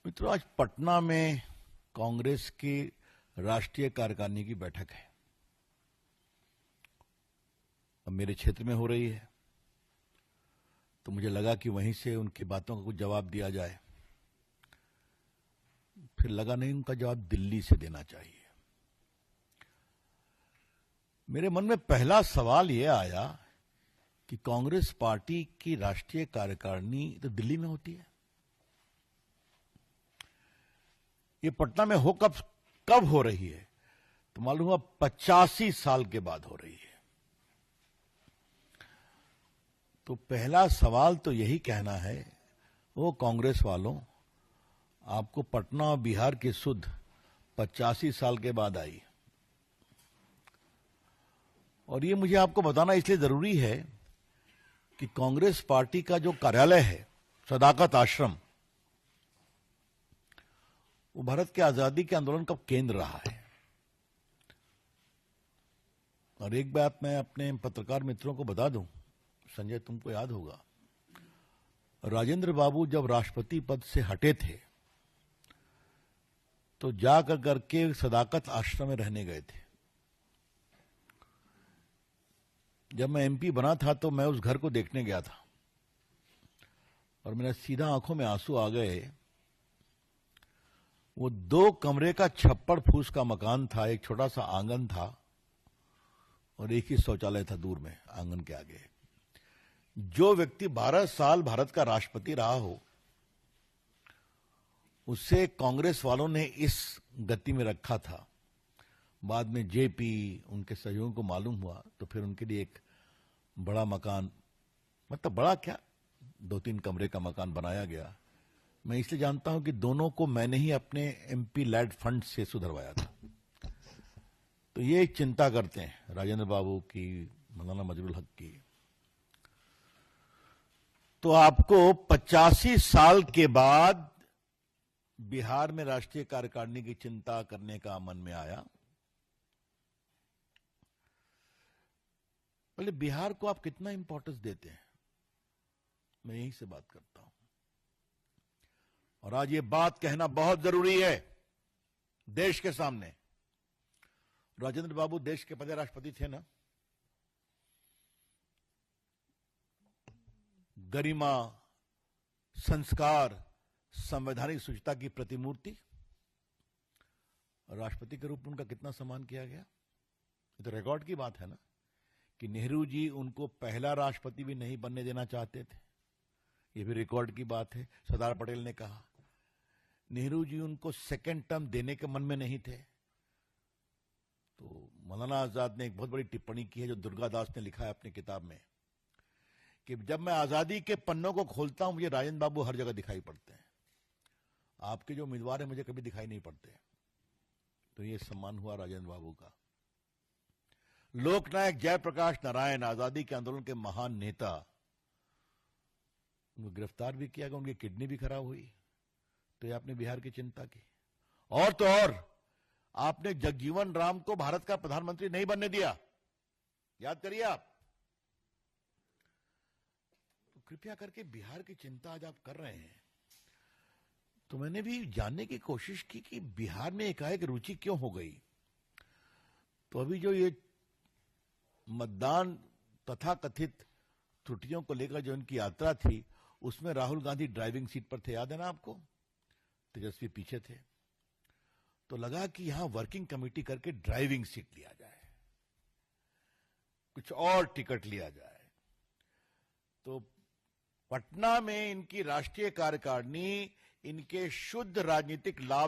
मित्रों, आज पटना में कांग्रेस की राष्ट्रीय कार्यकारिणी की बैठक है। अब मेरे क्षेत्र में हो रही है, तो मुझे लगा कि वहीं से उनकी बातों का कुछ जवाब दिया जाए। फिर लगा नहीं, उनका जवाब दिल्ली से देना चाहिए। मेरे मन में पहला सवाल यह आया कि कांग्रेस पार्टी की राष्ट्रीय कार्यकारिणी तो दिल्ली में होती है, ये पटना में कब हो रही है? तो मालूम हुआ 85 साल के बाद हो रही है। तो पहला सवाल तो यही कहना है, वो कांग्रेस वालों, आपको पटना और बिहार की सुध 85 साल के बाद आई। और ये मुझे आपको बताना इसलिए जरूरी है कि कांग्रेस पार्टी का जो कार्यालय है सदाकत आश्रम, वो भारत के आजादी के आंदोलन का केंद्र रहा है। और एक बात मैं अपने पत्रकार मित्रों को बता दूं, संजय तुमको याद होगा, राजेंद्र बाबू जब राष्ट्रपति पद से हटे थे तो जाकर करके सदाकत आश्रम में रहने गए थे। जब मैं एमपी बना था तो मैं उस घर को देखने गया था और मेरे सीधा आंखों में आंसू आ गए। वो 2 कमरे का छप्पड़ फूस का मकान था, एक छोटा सा आंगन था और एक ही शौचालय था दूर में आंगन के आगे। जो व्यक्ति 12 साल भारत का राष्ट्रपति रहा हो, उसे कांग्रेस वालों ने इस गति में रखा था। बाद में जेपी उनके सहयोगियों को मालूम हुआ तो फिर उनके लिए एक बड़ा मकान, मतलब बड़ा क्या, 2-3 कमरे का मकान बनाया गया। मैं इसलिए जानता हूं कि दोनों को मैंने ही अपने एमपी लैड फंड से सुधरवाया था। तो ये चिंता करते हैं राजेंद्र बाबू की, मौलाना मजरूल हक की। तो आपको 85 साल के बाद बिहार में राष्ट्रीय कार्यकारिणी की चिंता करने का मन में आया। पहले बिहार को आप कितना इंपॉर्टेंस देते हैं, मैं यहीं से बात करता हूं। और आज ये बात कहना बहुत जरूरी है देश के सामने। राजेंद्र बाबू देश के पहले राष्ट्रपति थे ना। गरिमा, संस्कार, संवैधानिक शुचिता की प्रतिमूर्ति, राष्ट्रपति के रूप में उनका कितना सम्मान किया गया। ये तो रिकॉर्ड की बात है ना कि नेहरू जी उनको पहला राष्ट्रपति भी नहीं बनने देना चाहते थे। ये भी रिकॉर्ड की बात है। सरदार पटेल ने कहा नेहरू जी उनको सेकेंड टर्म देने के मन में नहीं थे। तो मौलाना आजाद ने एक बहुत बड़ी टिप्पणी की है जो दुर्गादास ने लिखा है अपनी किताब में, कि जब मैं आजादी के पन्नों को खोलता हूं मुझे राजेंद्र बाबू हर जगह दिखाई पड़ते हैं, आपके जो उम्मीदवार है मुझे कभी दिखाई नहीं पड़ते। तो ये सम्मान हुआ राजेंद्र बाबू का। लोकनायक जयप्रकाश नारायण, आजादी के आंदोलन के महान नेता, उनको गिरफ्तार भी किया गया, उनकी किडनी भी खराब हुई। तो ये आपने बिहार की चिंता की। और तो और आपने जगजीवन राम को भारत का प्रधानमंत्री नहीं बनने दिया, याद करिए आप। तो कृपया करके बिहार की चिंता आज आप कर रहे हैं। तो मैंने भी जानने की कोशिश की कि बिहार में एकाएक रुचि क्यों हो गई। तो अभी जो ये मतदान तथाकथित त्रुटियों को लेकर जो इनकी यात्रा थी, उसमें राहुल गांधी ड्राइविंग सीट पर थे, याद है ना आपको, तेजस्वी पीछे थे। तो लगा कि यहां वर्किंग कमेटी करके ड्राइविंग सीट लिया जाए, कुछ और टिकट लिया जाए। तो पटना में इनकी राष्ट्रीय कार्यकारिणी इनके शुद्ध राजनीतिक लाभ